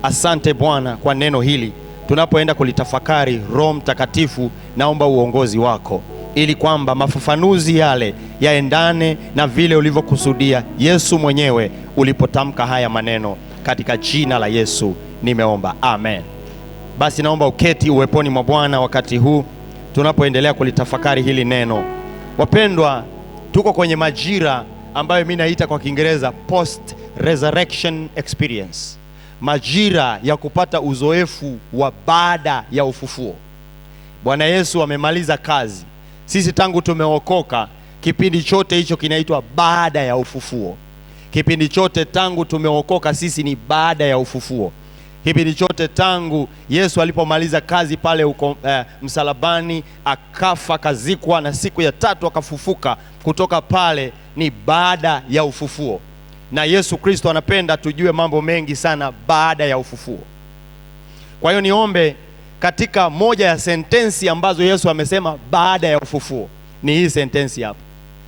Asante Bwana kwa neno hili. Tunapoenda kulitafakari, Roho Mtakatifu, naomba uongozi wako ili kwamba mafafanuzi yale yaendane na vile ulivyokusudia Yesu mwenyewe ulipotamka haya maneno. Katika jina la Yesu nimeomba, amen. Basi naomba uketi uweponi mwa Bwana wakati huu tunapoendelea kulitafakari hili neno. Wapendwa, tuko kwenye majira ambayo mimi naita kwa Kiingereza post resurrection experience, majira ya kupata uzoefu wa baada ya ufufuo. Bwana Yesu amemaliza kazi. Sisi tangu tumeokoka, kipindi chote hicho kinaitwa baada ya ufufuo. Kipindi chote tangu tumeokoka sisi ni baada ya ufufuo. Kipindi chote tangu Yesu alipomaliza kazi pale msalabani, akafa, kazikwa, na siku ya tatu akafufuka kutoka pale, ni baada ya ufufuo. Na Yesu Kristo anapenda tujue mambo mengi sana baada ya ufufuo. Kwa hiyo niombe, katika moja ya sentensi ambazo Yesu amesema baada ya ufufuo ni hii sentensi hapa.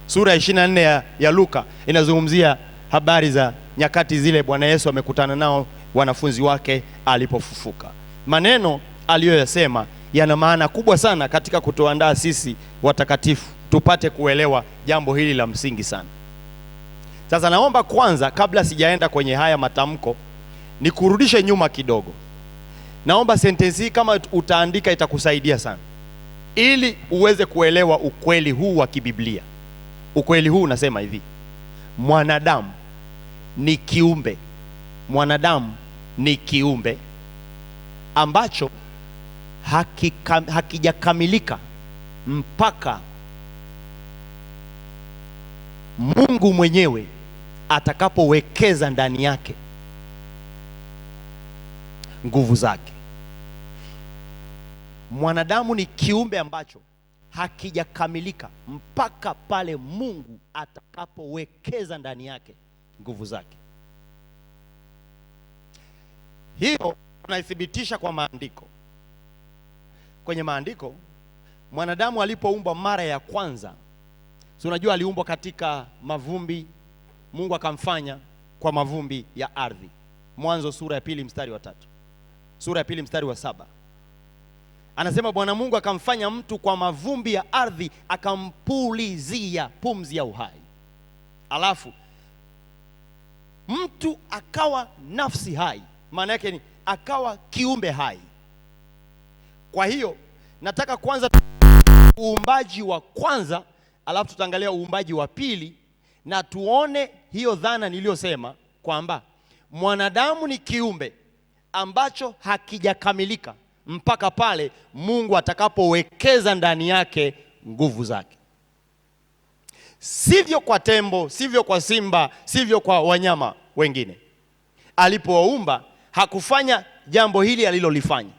Sura ya 24 ya Luka inazungumzia habari za nyakati zile Bwana Yesu amekutana nao wanafunzi wake alipofufuka. Maneno aliyoyasema yana maana kubwa sana katika kutuandaa sisi watakatifu tupate kuelewa jambo hili la msingi sana. Sasa naomba kwanza, kabla sijaenda kwenye haya matamko, nikurudishe nyuma kidogo. Naomba sentensi hii kama utaandika itakusaidia sana, ili uweze kuelewa ukweli huu wa kibiblia. Ukweli huu unasema hivi: mwanadamu ni kiumbe, mwanadamu ni kiumbe ambacho hakijakamilika mpaka Mungu mwenyewe atakapowekeza ndani yake nguvu zake. Mwanadamu ni kiumbe ambacho hakijakamilika mpaka pale Mungu atakapowekeza ndani yake nguvu zake. Hiyo tunaithibitisha kwa maandiko. Kwenye maandiko, mwanadamu alipoumbwa mara ya kwanza, si unajua aliumbwa katika mavumbi, Mungu akamfanya kwa mavumbi ya ardhi. Mwanzo sura ya 2 mstari wa 3. Sura ya 2 mstari wa 7. Anasema Bwana Mungu akamfanya mtu kwa mavumbi ya ardhi, akampulizia pumzi ya uhai. Alafu mtu akawa nafsi hai. Maana yake ni akawa kiumbe hai. Kwa hiyo nataka kwanza uumbaji wa kwanza, alafu tutaangalia uumbaji wa pili, na tuone hiyo dhana niliyosema kwamba mwanadamu ni kiumbe ambacho hakijakamilika mpaka pale Mungu atakapowekeza ndani yake nguvu zake. Sivyo kwa tembo, sivyo kwa simba, sivyo kwa wanyama wengine. Alipowaumba hakufanya jambo hili alilolifanya,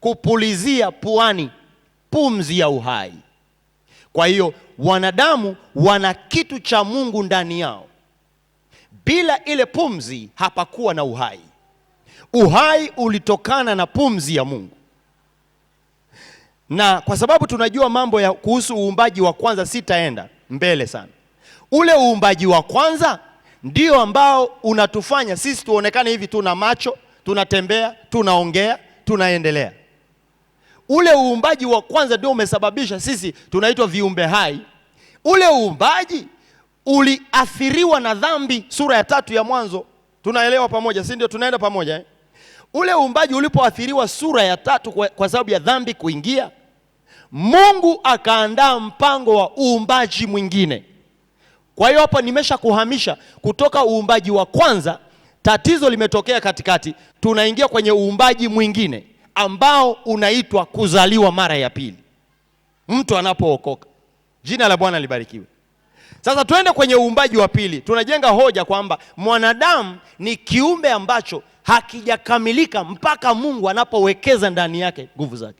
kupulizia puani pumzi ya uhai. Kwa hiyo wanadamu wana kitu cha Mungu ndani yao. Bila ile pumzi hapakuwa na uhai. Uhai ulitokana na pumzi ya Mungu. Na kwa sababu tunajua mambo ya kuhusu uumbaji wa kwanza, sitaenda mbele sana. Ule uumbaji wa kwanza ndio ambao unatufanya sisi tuonekane hivi, tuna macho, tunatembea, tunaongea, tunaendelea. Ule uumbaji wa kwanza ndio umesababisha sisi tunaitwa viumbe hai. Ule uumbaji uliathiriwa na dhambi. Sura ya 3 ya Mwanzo tunaelewa pamoja, si ndio? Tunaenda pamoja. Ule uumbaji ulipoathiriwa sura ya 3 kwa sababu ya dhambi kuingia, Mungu akaandaa mpango wa uumbaji mwingine. Kwa hiyo hapa nimesha kuhamisha kutoka uumbaji wa kwanza, tatizo limetokea katikati, tunaingia kwenye uumbaji mwingine ambao unaitwa kuzaliwa mara ya pili, mtu anapookoka. Jina la Bwana libarikiwe. Sasa tuende kwenye uumbaji wa pili. Tunajenga hoja kwamba mwanadamu ni kiumbe ambacho hakijakamilika mpaka Mungu anapowekeza ndani yake nguvu zake.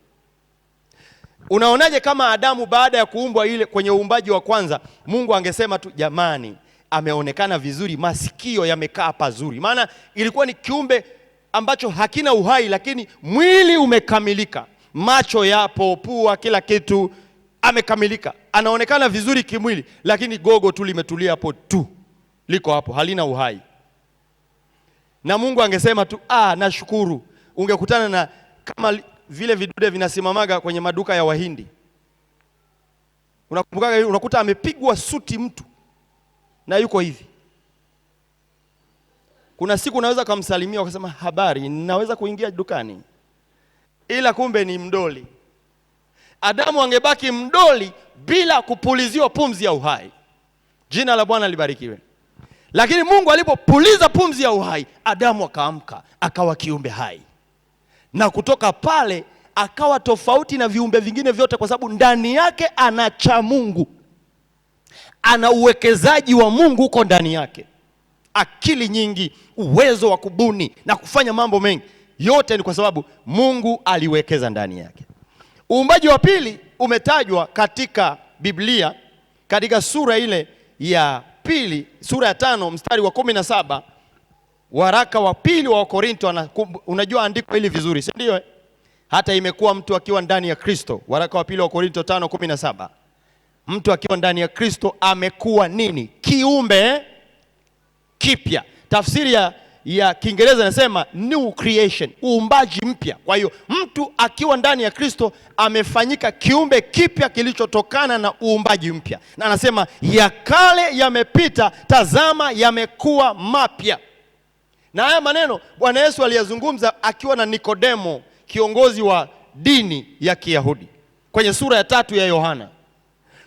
Unaonaje kama Adamu baada ya kuumbwa ile kwenye uumbaji wa kwanza, Mungu angesema tu jamani, ameonekana vizuri, masikio yamekaa pazuri. Maana ilikuwa ni kiumbe ambacho hakina uhai, lakini mwili umekamilika, macho yapo, pua, kila kitu amekamilika, anaonekana vizuri kimwili, lakini gogo tu limetulia hapo tu, liko hapo, halina uhai. na Mungu angesema tu nashukuru, ungekutana na kama vile vidude vinasimamaga kwenye maduka ya Wahindi. Unakumbuka, unakuta amepigwa suti mtu na yuko hivi. Kuna siku unaweza kumsalimia ukasema habari, ninaweza kuingia dukani, ila kumbe ni mdoli. Adamu angebaki mdoli bila kupuliziwa pumzi ya uhai. Jina la Bwana libarikiwe. Lakini Mungu alipopuliza pumzi ya uhai, Adamu akaamka, akawa kiumbe hai. Na kutoka pale akawa tofauti na viumbe vingine vyote, kwa sababu ndani yake ana cha Mungu. Ana uwekezaji wa Mungu uko ndani yake. Akili nyingi, uwezo wa kubuni na kufanya mambo mengi. Yote ni kwa sababu Mungu aliwekeza ndani yake. Uumbaji wa pili umetajwa katika Biblia katika sura ile ya pili, sura ya 5 mstari wa 17. Waraka wa pili wa Korinto, unajua andiko hili vizuri, si ndio? Hata imekuwa mtu akiwa ndani ya Kristo. Waraka wa pili wa Korinto 5:17. Mtu akiwa ndani ya Kristo amekuwa nini? Kiumbe kipya. Tafsiri ya Kiingereza inasema new creation, uumbaji mpya. Kwa hiyo mtu akiwa ndani ya Kristo amefanyika kiumbe kipya kilichotokana na uumbaji mpya. Na anasema ya kale yamepita, tazama yamekuwa mapya. Na haya maneno Bwana Yesu aliyazungumza akiwa na Nikodemo, kiongozi wa dini ya Kiyahudi, kwenye sura ya 3 ya Yohana.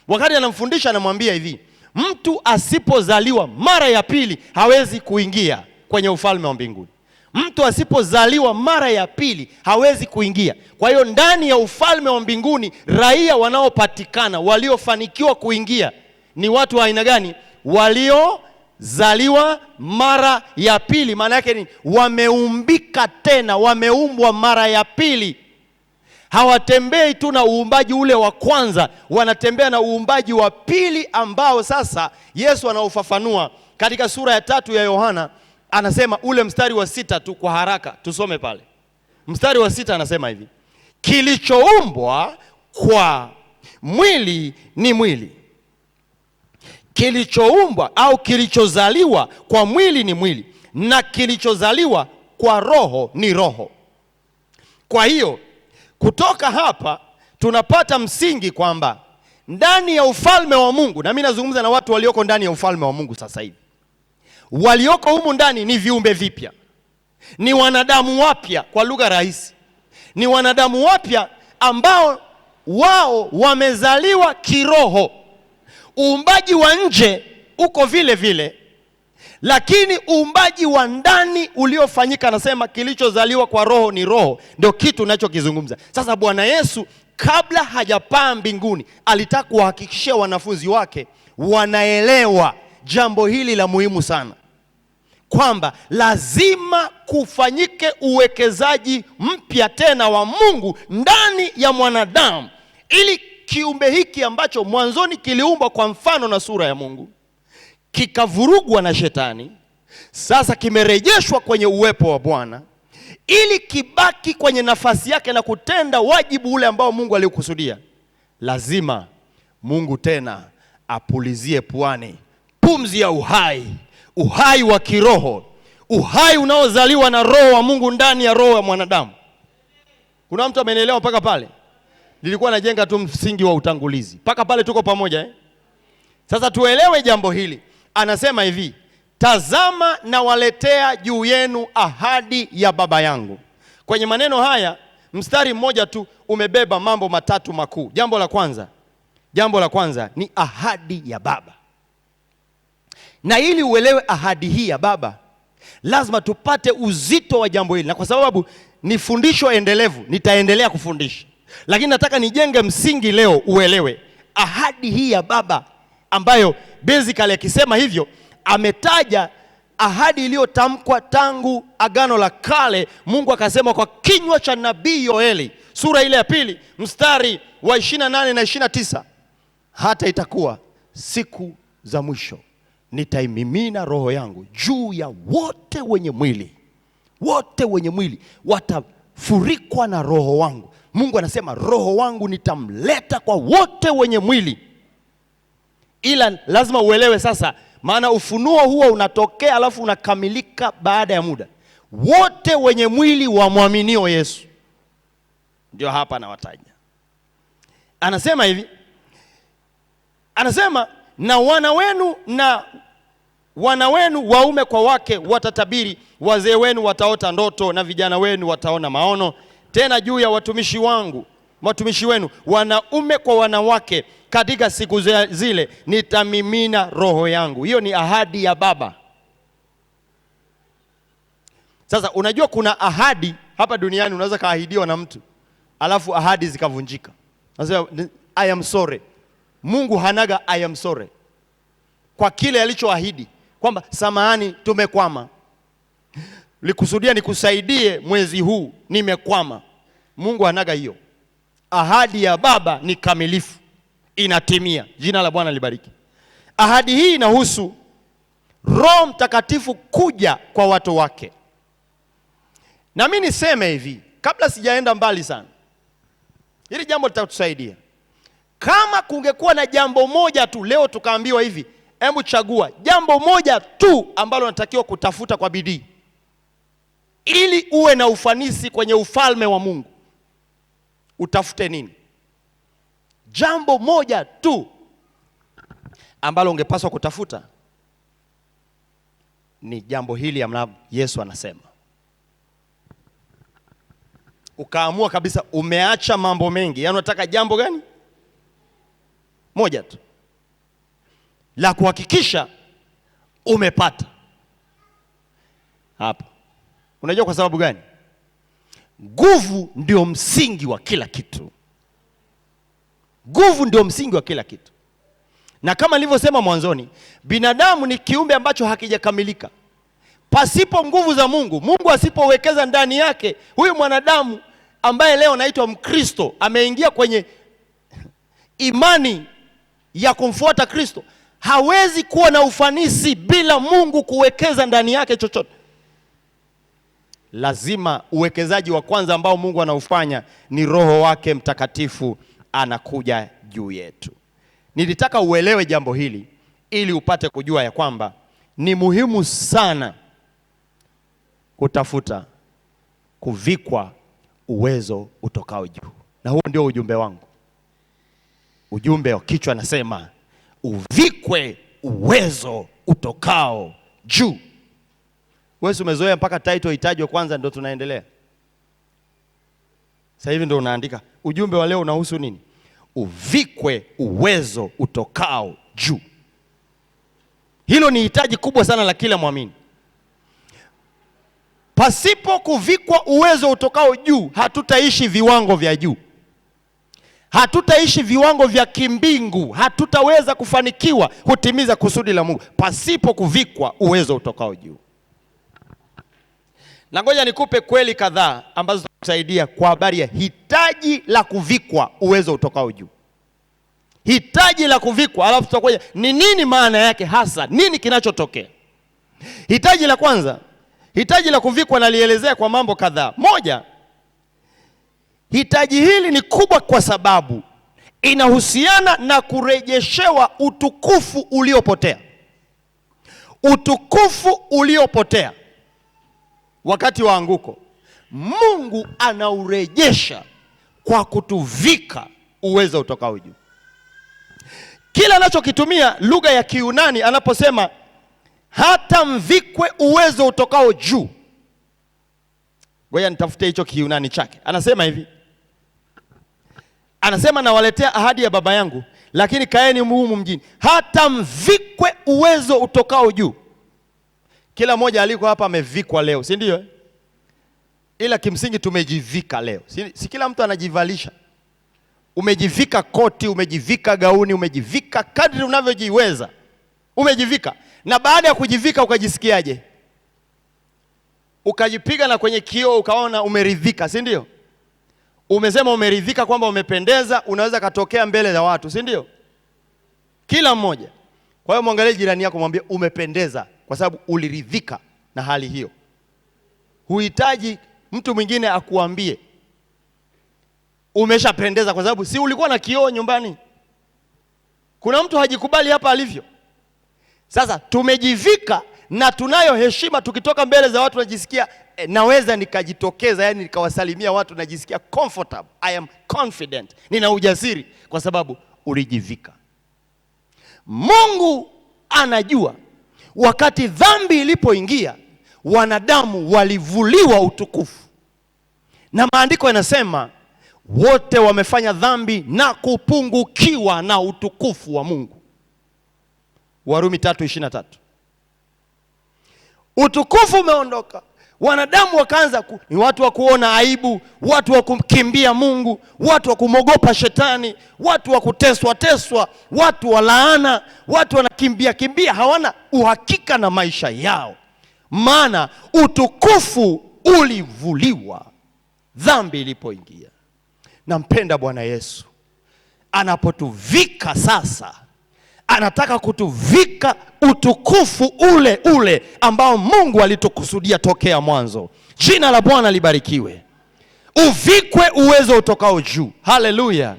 Wakati anamfundisha anamwambia hivi, mtu asipozaliwa mara ya pili hawezi kuingia kwenye ufalme wa mbinguni. Mtu asipozaliwa mara ya pili hawezi kuingia. Kwa hiyo ndani ya ufalme wa mbinguni raia wanaopatikana, waliofanikiwa kuingia ni watu wa aina gani? Waliozaliwa mara ya pili. Maana yake ni wameumbika tena, wameumbwa mara ya pili. Hawatembei tu na uumbaji ule wa kwanza, wanatembea na uumbaji wa pili ambao sasa Yesu anaufafanua katika sura ya 3 ya Yohana. Anasema ule mstari wa 6 tu kwa haraka, tusome pale. Mstari wa 6 anasema hivi, kilichoumbwa kwa mwili ni mwili. Kilichoumbwa au kilichozaliwa kwa mwili ni mwili, na kilichozaliwa kwa roho ni roho. Kwa hiyo kutoka hapa tunapata msingi kwamba ndani ya ufalme wa Mungu, na mimi nazungumza na watu walioko ndani ya ufalme wa Mungu sasa hivi, walioko humu ndani ni viumbe vipya, ni wanadamu wapya. Kwa lugha rahisi, ni wanadamu wapya ambao wao wamezaliwa kiroho. Uumbaji wa nje uko vile vile, lakini uumbaji wa ndani uliofanyika, anasema kilichozaliwa kwa roho ni roho, ndio kitu ninachokizungumza. Sasa Bwana Yesu kabla hajapaa mbinguni alitaka kuhakikishia wanafunzi wake wanaelewa jambo hili la muhimu sana, kwamba lazima kufanyike uwekezaji mpya tena wa Mungu ndani ya mwanadamu, ili kiumbe hiki ambacho mwanzoni kiliumbwa kwa mfano na sura ya Mungu, kikavurugwa na shetani, sasa kimerejeshwa kwenye uwepo wa Bwana, ili kibaki kwenye nafasi yake na kutenda wajibu ule ambao Mungu alikusudia. Lazima Mungu tena apulizie puani pumzi ya uhai, uhai wa kiroho, uhai unaozaliwa na roho wa Mungu ndani ya roho ya mwanadamu. Kuna mtu amenielewa mpaka pale? Nilikuwa najenga tu msingi wa utangulizi. Mpaka pale tuko pamoja Sasa tuelewe jambo hili. Anasema hivi, tazama na waletea juu yenu ahadi ya Baba yangu. Kwenye maneno haya mstari mmoja tu umebeba mambo matatu makuu. Jambo la kwanza ni ahadi ya Baba. Na ili uelewe ahadi hii ya Baba, lazima tupate uzito wa jambo hili. Na kwa sababu ni fundisho endelevu, nitaendelea kufundisha, lakini nataka nijenge msingi leo uelewe ahadi hii ya Baba, ambayo basically akisema hivyo ametaja ahadi iliyotamkwa tangu Agano la Kale. Mungu akasema kwa kinywa cha nabii Yoeli, sura ile ya 2 mstari wa 28 na 29, hata itakuwa siku za mwisho nitaimimina roho yangu juu ya wote wenye mwili. Wote wenye mwili watafurikwa na roho wangu. Mungu anasema roho wangu nitamleta kwa wote wenye mwili. Ila lazima uelewe sasa, maana ufunuo huo unatokea alafu unakamilika baada ya muda. wote wenye mwili wamwaminio Yesu. Ndio hapa anawataja. Anasema hivi, anasema na wana wenu waume kwa wake watatabiri, wazee wenu wataota ndoto, na vijana wenu wataona maono. Tena juu ya watumishi wenu wanaume kwa wanawake, katika siku zile nitamimina roho yangu. Hiyo ni ahadi ya Baba. Sasa unajua kuna ahadi hapa duniani unaweza kaahidiwa na mtu, alafu ahadi zikavunjika. Nasema I am sorry. Mungu hanaga I am sorry kwa kile alichoahidi, kwamba samahani, tumekwama, nilikusudia nikusaidie mwezi huu, nimekwama. Mungu hanaga hiyo. Ahadi ya Baba ni kamilifu, inatimia. Jina la Bwana libariki. Ahadi hii inahusu Roho Mtakatifu kuja kwa watu wake. Na mimi niseme hivi, kabla sijaenda mbali sana, hili jambo litatusaidia. Kama kungekuwa na jambo moja tu leo tukaambiwa hivi, hebu chagua jambo moja tu ambalo unatakiwa kutafuta kwa bidii ili uwe na ufanisi kwenye ufalme wa Mungu, utafute nini? Jambo moja tu ambalo ungepaswa kutafuta ni jambo hili ambalo Yesu anasema. Ukaamua kabisa, umeacha mambo mengi, yaani unataka jambo gani? Moja tu la kuhakikisha umepata hapa. Unajua kwa sababu gani? Nguvu ndio msingi wa kila kitu. Nguvu ndio msingi wa kila kitu. Na kama nilivyosema mwanzoni, binadamu ni kiumbe ambacho hakijakamilika. Pasipo nguvu za Mungu, Mungu asipowekeza ndani yake, huyu mwanadamu ambaye leo anaitwa Mkristo, ameingia kwenye imani ya kumfuata Kristo, hawezi kuwa na ufanisi bila Mungu kuwekeza ndani yake chochote. Lazima uwekezaji wa kwanza ambao Mungu anaufanya ni Roho wake Mtakatifu anakuja juu yetu. Nilitaka uelewe jambo hili ili upate kujua ya kwamba ni muhimu sana kutafuta kuvikwa uwezo utokao juu. Na huo ndio ujumbe wangu. Ujumbe wa kichwa nasema uvikwe uwezo utokao juu. Wewe umezoea mpaka title itajwe kwanza ndio tunaendelea. Sasa hivi ndio unaandika ujumbe wa leo unahusu nini? Uvikwe uwezo utokao juu. Hilo ni hitaji kubwa sana la kila muamini. Pasipo kuvikwa uwezo utokao juu, hatutaishi viwango vya juu. Hatutaishi viwango vya kimbingu. Hatutaweza kufanikiwa kutimiza kusudi la Mungu pasipo kuvikwa uwezo utokao juu. Na ngoja nikupe kweli kadhaa ambazo zitakusaidia kwa habari ya hitaji la kuvikwa uwezo utokao juu. Hitaji la kuvikwa, alafu tutakuja ni nini maana yake hasa, nini kinachotokea. Hitaji la kwanza, hitaji la kuvikwa nalielezea kwa mambo kadhaa. Moja, hitaji hili ni kubwa kwa sababu inahusiana na kurejeshewa utukufu uliopotea. Utukufu uliopotea wakati wa anguko, Mungu anaurejesha kwa kutuvika uwezo utokao juu. Kila anachokitumia lugha ya Kiyunani anaposema hata mvikwe uwezo utokao juu. Ngoja nitafute hicho Kiyunani chake. Anasema hivi. Anasema nawaletea ahadi ya Baba yangu, lakini kaeni humu mjini hata mvikwe uwezo utokao juu. Kila mmoja aliko hapa amevikwa leo, si ndio? Ila kimsingi tumejivika leo. Si kila mtu anajivalisha. Umejivika koti, umejivika gauni, umejivika kadri unavyojiweza. Umejivika. Na baada ya kujivika ukajisikiaje? Ukajipiga na kwenye kioo ukaona umeridhika, si ndio? Umesema umeridhika kwamba umependeza, unaweza katokea mbele za watu, si ndio? Kila mmoja. Kwa hiyo mwangalie jirani yako, mwambie umependeza kwa sababu uliridhika na hali hiyo. Huhitaji mtu mwingine akuambie umeshapendeza kwa sababu si ulikuwa na kioo nyumbani. Kuna mtu hajikubali hapa alivyo. Sasa tumejivika na tunayo heshima, tukitoka mbele za watu tunajisikia naweza nikajitokeza, yani nikawasalimia watu najisikia comfortable. I am confident. Nina ujasiri kwa sababu ulijivika. Mungu anajua wakati dhambi ilipoingia wanadamu walivuliwa utukufu. Na maandiko yanasema wote wamefanya dhambi na kupungukiwa na utukufu wa Mungu. Warumi 3:23. Utukufu umeondoka. Wanadamu wakaanza ni watu wa kuona aibu, watu wa kumkimbia Mungu, watu wa kumogopa shetani, watu wa kuteswa, watu wa laana, watu wanakimbia, hawana uhakika na maisha yao. Maana utukufu ulivuliwa dhambi ilipoingia. Nampenda Bwana Yesu. Anapotuvika sasa, anataka kutuvika utukufu ule ule ambao Mungu alitukusudia tokea mwanzo. Jina la Bwana libarikiwe. Uvikwe uwezo utokao juu. Haleluya.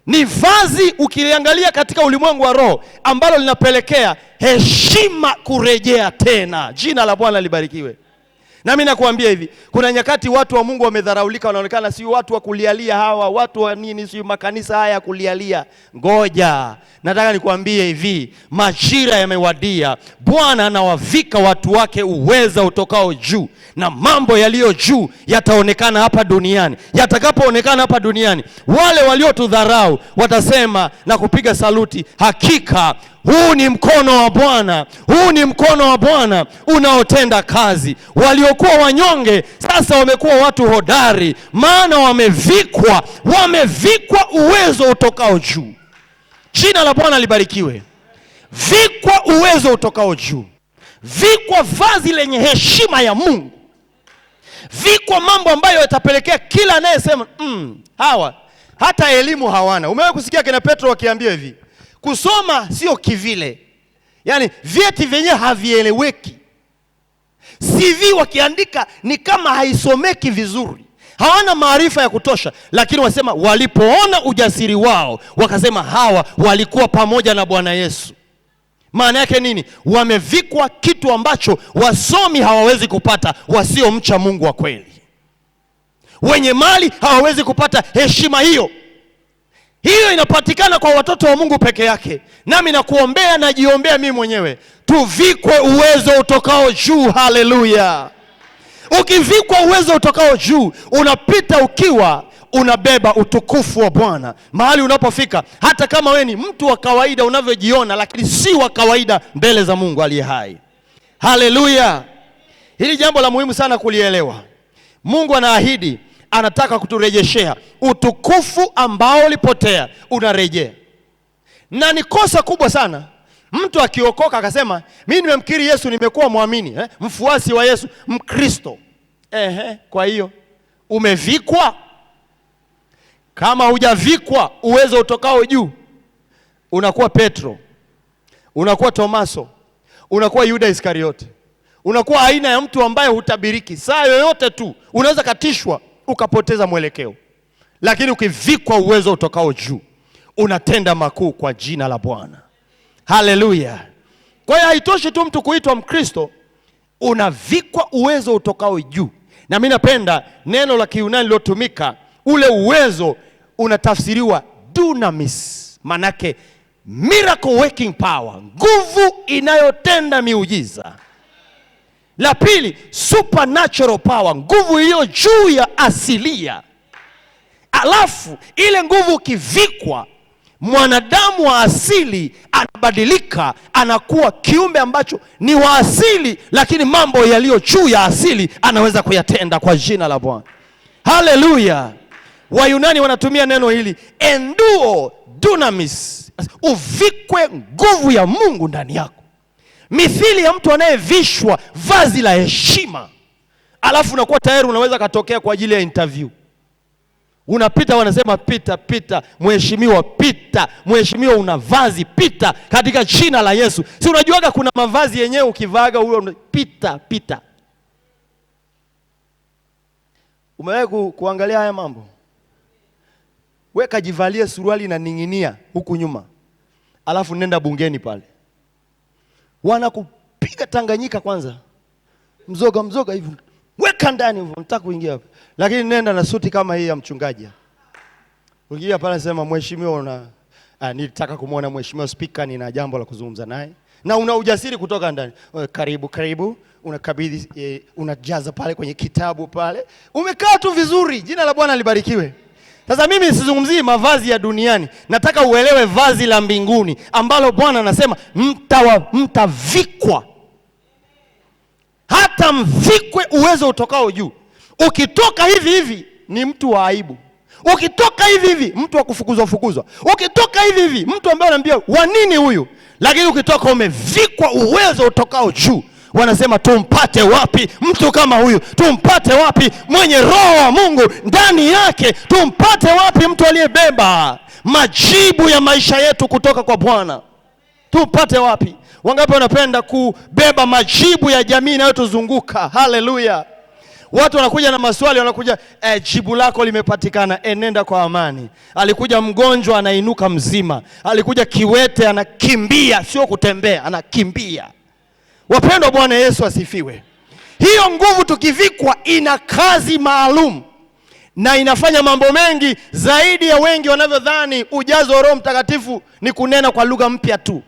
Ni vazi ukiliangalia katika ulimwengu wa roho ambalo linapelekea heshima kurejea tena. Jina la Bwana libarikiwe. Na mimi nakuambia hivi, kuna nyakati watu wa Mungu wamedharaulika, wanaonekana si watu wa kulialia hawa, watu wa nini, si makanisa haya kulialia. Ngoja, nataka nikuambie hivi, majira yamewadia. Bwana anawavika watu wake uweza utokao juu, na mambo yaliyo juu yataonekana hapa duniani. Yatakapoonekana hapa duniani, wale waliotudharau watasema na kupiga saluti, hakika huu ni mkono wa Bwana, huu ni mkono wa Bwana unaotenda kazi. Waliokuwa wanyonge sasa wamekuwa watu hodari, maana wamevikwa uwezo utokao juu. Jina la Bwana libarikiwe. Vikwa uwezo utokao juu. Vikwa vazi lenye heshima ya Mungu. Vikwa mambo ambayo yatapelekea kila anayesema hawa hata elimu hawana. Umewahi kusikia kina Petro wakiambia hivi, kusoma sio kivile. Yani vyeti vyenyewe havieleweki. CV wakiandika ni kama haisomeki vizuri. Hawana maarifa ya kutosha, lakini wasema walipoona ujasiri wao wakasema hawa walikuwa pamoja na Bwana Yesu. Maana yake nini? Wamevikwa kitu ambacho wasomi hawawezi kupata, wasiomcha Mungu wa kweli. Wenye mali hawawezi kupata heshima hiyo. Hiyo inapatikana kwa watoto wa Mungu peke yake. Nami nakuombea, najiombea mimi mwenyewe, tuvikwe uwezo utokao juu. Haleluya. Ukivikwa uwezo utokao juu, unapita ukiwa unabeba utukufu wa Bwana. Mahali unapofika, hata kama wewe ni mtu wa kawaida unavyojiona, lakini si wa kawaida mbele za Mungu aliye hai. Haleluya. Hili jambo la muhimu sana kulielewa. Mungu anaahidi, anataka kuturejeshea utukufu ambao ulipotea, unarejea. Na ni kosa kubwa sana mtu akiokoka akasema mimi nimemkiri Yesu, nimekuwa muamini, mfuasi wa Yesu, Mkristo. Kwa hiyo umevikwa? Kama hujavikwa uwezo utokao juu, unakuwa Petro, unakuwa Tomaso, unakuwa Yuda Iskariote. Unakuwa aina ya mtu ambaye hutabiriki. Saa yoyote tu unaweza katishwa ukapoteza mwelekeo. Lakini ukivikwa uwezo utokao juu, unatenda makuu kwa jina la Bwana. Haleluya. Kwa hiyo haitoshi tu mtu kuitwa Mkristo, unavikwa uwezo utokao juu. Na mimi napenda neno la Kiyunani lilotumika, ule uwezo unatafsiriwa dunamis, manake miracle working power, nguvu inayotenda miujiza. La pili, supernatural power, nguvu iliyo juu ya asilia. Alafu ile nguvu ukivikwa, mwanadamu wa asili anabadilika, anakuwa kiumbe ambacho ni wa asili, lakini mambo yaliyo juu ya asili anaweza kuyatenda kwa jina la Bwana. Haleluya. Wayunani wanatumia neno hili enduo dunamis, uvikwe nguvu ya Mungu ndani yako. Mithili ya mtu anayevishwa vazi la heshima, alafu unakuwa tayari unaweza katokea kwa ajili ya interview. Unapita, wanasema pita, mheshimiwa pita, mheshimiwa una vazi, pita katika jina la Yesu. Si unajuaga kuna mavazi yenyewe ukivaaga huyo pita. Umewahi kuangalia haya mambo? Weka jivalie suruali na ninginia huku nyuma, alafu nenda bungeni pale, wanakupiga Tanganyika kwanza, mzoga hivi, weka weka ndani, mtaka kuingia hapa. Lakini nenda na suti kama hii ya mchungaji. Ukiingia pale sema mheshimiwa nilitaka kumuona mheshimiwa speaker, nina jambo la kuzungumza naye. Na una ujasiri kutoka ndani. Karibu, unakabidhi, unajaza pale kwenye kitabu pale. Umekaa tu vizuri. Jina la Bwana libarikiwe. Sasa mimi sizungumzii mavazi ya duniani. Nataka uelewe vazi la mbinguni ambalo Bwana anasema mtavikwa. Hata mvikwe uwezo utokao juu. Ukitoka hivi ni mtu wa aibu. Ukitoka hivi mtu wa kufukuzwa. Ukitoka hivi mtu ambaye anaambia wa nini huyu? Lakini ukitoka umevikwa uwezo utokao juu. Wanasema tumpate wapi mtu kama huyu? Tumpate wapi mwenye roho wa Mungu ndani yake? Tumpate wapi mtu aliyebeba majibu ya maisha yetu kutoka kwa Bwana? Tumpate wapi? Wangapi wanapenda kubeba majibu ya jamii inayotuzunguka? Haleluya. Watu wanakuja na maswali, wanakuja jibu lako limepatikana, nenda kwa amani. Alikuja mgonjwa anainuka mzima. Alikuja kiwete anakimbia, sio kutembea, anakimbia. Wapendwa, Bwana Yesu asifiwe. Hiyo nguvu tukivikwa ina kazi maalum na inafanya mambo mengi zaidi ya wengi wanavyodhani. Ujazo wa Roho Mtakatifu ni kunena kwa lugha mpya tu.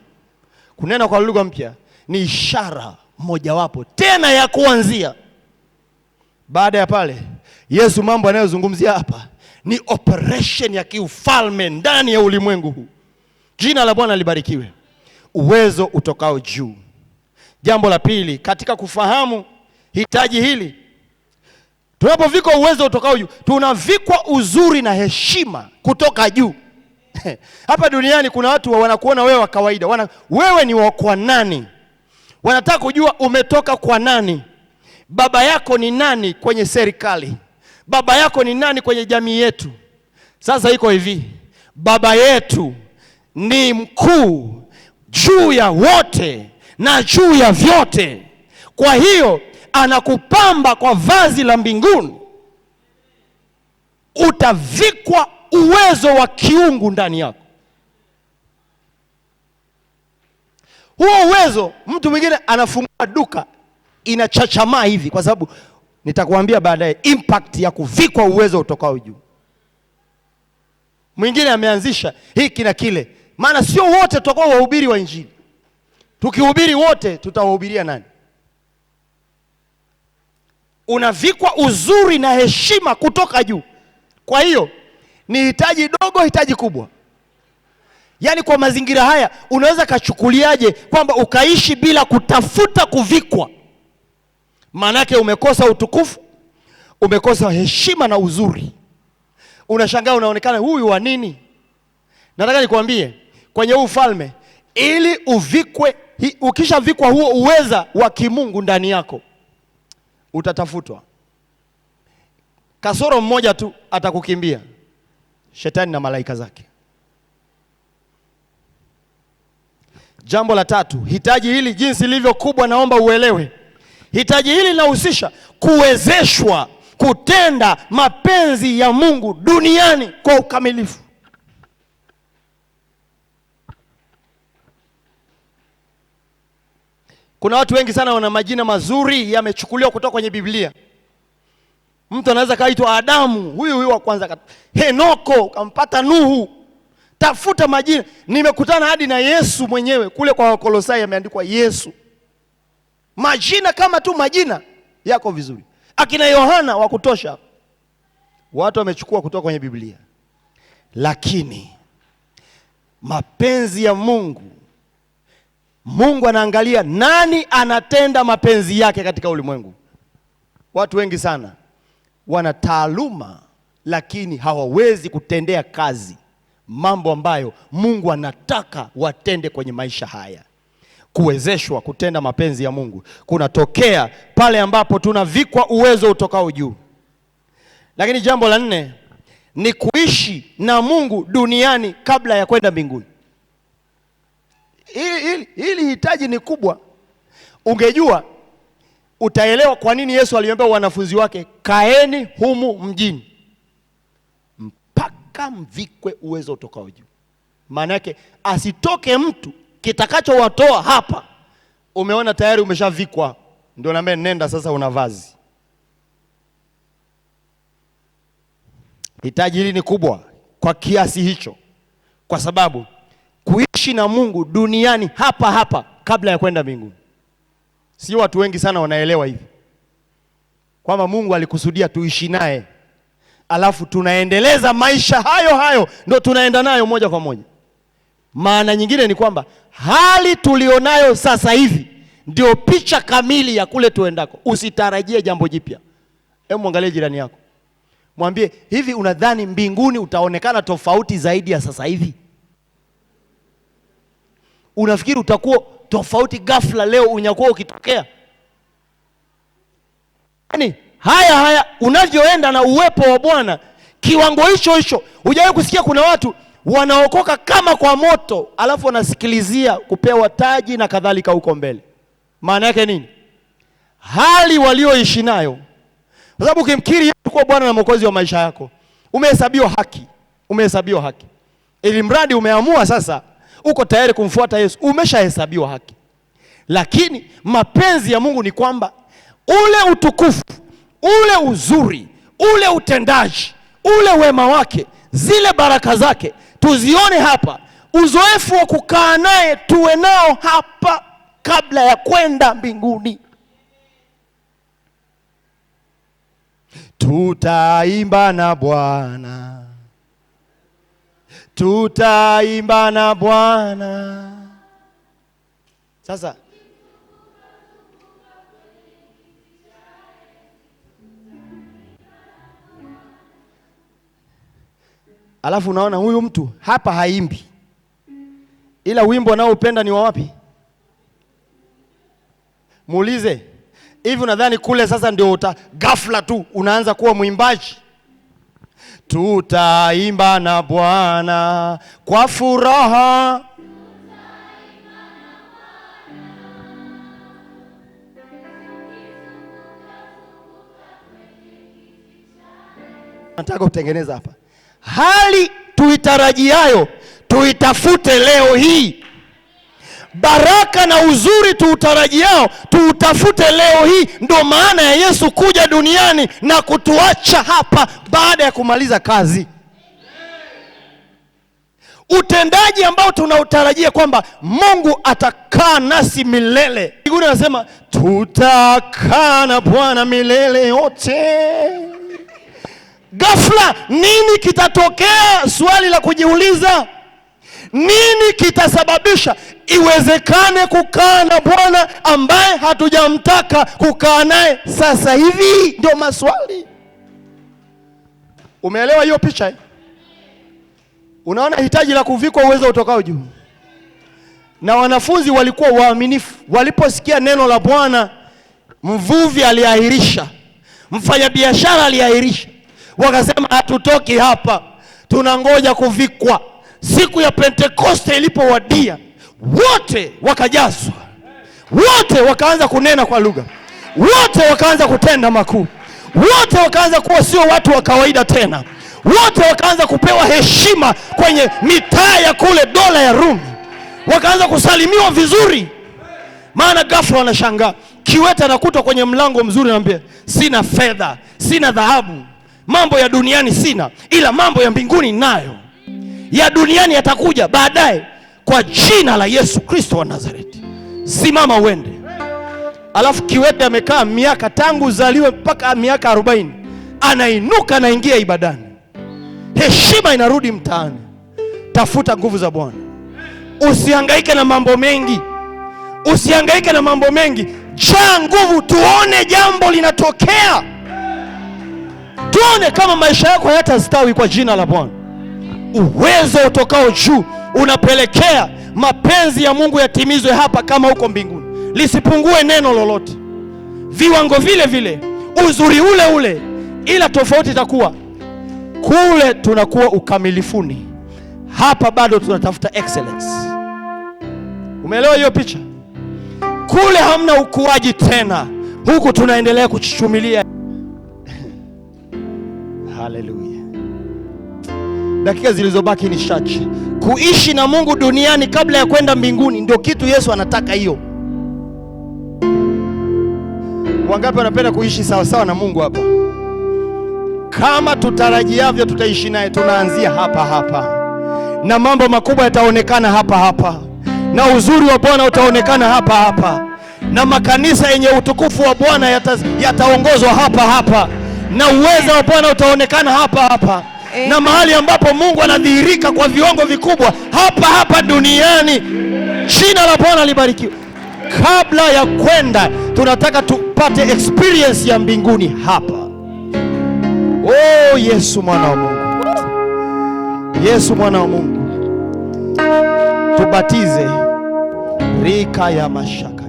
Kunena kwa lugha mpya ni ishara mojawapo tena ya kuanzia. Baada ya pale, Yesu mambo anayozungumzia hapa ni operation ya kiufalme ndani ya ulimwengu huu. Jina la Bwana libarikiwe. Uwezo utokao juu. Jambo la pili, katika kufahamu hitaji hili, tunapovikwa uwezo utokao juu, tunavikwa uzuri na heshima kutoka juu. Hapa duniani kuna watu wanakuona wewe wa kawaida. Wewe ni wa kwa nani? Wanataka kujua umetoka kwa nani. Baba yako ni nani kwenye serikali? Baba yako ni nani kwenye jamii yetu? Sasa iko hivi, baba yetu ni mkuu juu ya wote na juu ya vyote. Kwa hiyo anakupamba kwa vazi la mbinguni. Utavikwa uwezo wa kiungu ndani yako. Huo uwezo, mtu mwingine anafungua duka inachachamaa hivi, kwa sababu nitakuambia baadaye impact ya kuvikwa uwezo utokao juu. Mwingine ameanzisha hiki na kile, maana sio wote tutakuwa wahubiri wa injili. Tukihubiri wote tutawahubiria nani? Unavikwa uzuri na heshima kutoka juu. Kwa hiyo ni hitaji dogo, hitaji kubwa. Yaani kwa mazingira haya unaweza kachukuliaje kwamba ukaishi bila kutafuta kuvikwa? Maanake umekosa utukufu, umekosa heshima na uzuri. Unashangaa unaonekana huyu wa nini? Nataka nikwambie, kwenye huu ufalme, ili uvikwe, ukishavikwa huo uweza wa kimungu ndani yako, utatafutwa. Kasoro mmoja tu atakukimbia, shetani na malaika zake. Jambo la tatu, hitaji hili jinsi lilivyo kubwa, naomba uelewe. Hitaji hili linahusisha kuwezeshwa kutenda mapenzi ya Mungu duniani kwa ukamilifu. Kuna watu wengi sana wana majina mazuri yamechukuliwa kutoka kwenye Biblia. Mtu anaweza kaitwa Adamu, huyu wa kwanza, Henoko, kampata Nuhu. Tafuta majina. Nimekutana hadi na Yesu mwenyewe kule kwa Wakolosai, ameandikwa Yesu. Majina kama tu majina yako vizuri. Akina Yohana wa kutosha. Watu wamechukua kutoka kwenye Biblia. Lakini mapenzi ya Mungu, Mungu anaangalia nani anatenda mapenzi yake katika ulimwengu. Watu wengi sana wana taaluma lakini hawawezi kutendea kazi mambo ambayo Mungu anataka watende kwenye maisha haya. Kuwezeshwa kutenda mapenzi ya Mungu kunatokea pale ambapo tunavikwa uwezo utokao juu. Lakini jambo la nne ni kuishi na Mungu duniani kabla ya kwenda mbinguni. Hili hitaji ni kubwa. Ungejua, utaelewa kwa nini Yesu aliwaambia wanafunzi wake, kaeni humu mjini mpaka mvikwe uwezo utokao juu. Maana yake asitoke mtu, kitakachowatoa hapa umeona tayari umeshavikwa. Ndio naambia nenda sasa una vazi. Hitaji hili ni kubwa kwa kiasi hicho, kwa sababu kuishi na Mungu duniani hapa hapa kabla ya kwenda mbinguni. Si watu wengi sana wanaelewa hivi, kwamba Mungu alikusudia tuishi naye, alafu tunaendeleza maisha hayo hayo, ndio tunaenda nayo moja kwa moja. Maana nyingine ni kwamba hali tulionayo sasa hivi ndio picha kamili ya kule tuendako. Usitarajie jambo jipya. Hebu mwangalie jirani yako, mwambie hivi, unadhani mbinguni utaonekana tofauti zaidi ya sasa hivi? Unafikiri utakuwa tofauti ghafla leo unyakuwa ukitokea? Yaani haya unavyoenda na uwepo wa Bwana kiwango hicho. Hujawahi kusikia kuna watu wanaokoka kama kwa moto, alafu wanasikilizia kupewa taji na kadhalika huko mbele? Maana yake nini? Hali walioishi nayo. Kwa sababu ukimkiri Yesu kuwa Bwana na Mwokozi wa maisha yako, umehesabiwa haki. Ili mradi umeamua sasa uko tayari kumfuata Yesu, umeshahesabiwa haki. Lakini mapenzi ya Mungu ni kwamba ule utukufu, ule uzuri, ule utendaji, ule wema wake, zile baraka zake tuzione hapa. Uzoefu wa kukaa naye tuwe nao hapa kabla ya kwenda mbinguni. Tutaimba na Bwana, tutaimba na Bwana. Sasa alafu unaona huyu mtu hapa haimbi, ila wimbo anaoupenda ni wa wapi? Muulize, hivi unadhani kule sasa ndio ghafla tu unaanza kuwa mwimbaji? Tutaimba na Bwana kwa furaha. Nataka kutengeneza hapa hali tuitarajiayo, tuitafute leo hii. Baraka na uzuri tuutarajiao, tuutafute leo hii. Ndio maana ya Yesu kuja duniani na kutuacha hapa baada ya kumaliza kazi. Utendaji ambao tunautarajia kwamba Mungu atakaa nasi milele. Biblia inasema tutakaa na Bwana milele yote. Ghafla nini kitatokea? Swali la kujiuliza. Nini kitasababisha iwezekane kukaa na Bwana ambaye hatujamtaka kukaa naye sasa hivi? Ndio maswali. Umeelewa hiyo picha? Unaona hitaji la kuvikwa uwezo utokao juu. Na wanafunzi walikuwa waaminifu. Waliposikia neno la Bwana, mvuvi aliahirisha, mfanyabiashara aliahirisha. Wakasema hatutoki hapa, tunangoja kuvikwa. Siku ya Pentekoste ilipowadia, wote wakajazwa. Wote wakaanza kunena kwa lugha. Wote wakaanza kutenda makuu. Wote wakaanza kuwa sio watu wa kawaida tena. Wote wakaanza kupewa heshima kwenye mitaa ya kule dola ya Rumi. Wakaanza kusalimiwa vizuri. Maana ghafla wanashangaa, kiwete anakuta kwenye mlango mzuri, anambia sina fedha, sina dhahabu, mambo ya duniani sina, ila mambo ya mbinguni nayo. Ya duniani yatakuja baadaye. Kwa jina la Yesu Kristo wa Nazareti, simama uende. Alafu kiwete amekaa miaka tangu zaliwe mpaka miaka 40, anainuka na ingia ibadani. Heshima inarudi mtaani. Tafuta nguvu za Bwana. Usihangaike na mambo mengi. Usihangaike na mambo mengi. Jaa nguvu, tuone jambo linatokea. Tuone kama maisha yako hayatastawi kwa jina la Bwana. Uwezo utokao juu unapelekea mapenzi ya Mungu yatimizwe hapa kama huko mbinguni. Lisipungue neno lolote. Viwango vile vile, uzuri ule ule, ila tofauti itakuwa kule tunakuwa ukamilifuni, hapa bado tunatafuta excellence. Umeelewa hiyo picha? Kule hamna ukuaji tena, huku tunaendelea kuchichumilia. Haleluya. Dakika zilizobaki ni chache. Kuishi na Mungu duniani kabla ya kwenda mbinguni ndio kitu Yesu anataka hiyo. Wangapi wanapenda kuishi sawa sawa na Mungu hapa? kama tutarajiavyo tutaishi naye. Tunaanzia hapa hapa, na mambo makubwa yataonekana hapa hapa, na uzuri wa Bwana utaonekana hapa hapa, na makanisa yenye utukufu wa Bwana yataongozwa hapa hapa, na uweza wa Bwana utaonekana hapa hapa, na mahali ambapo Mungu anadhihirika kwa viwango vikubwa hapa hapa duniani. Jina la Bwana libarikiwe. Kabla ya kwenda, tunataka tupate experience ya mbinguni hapa. Oh, Yesu mwana wa Mungu, Yesu mwana wa Mungu, tubatize rika ya mashaka.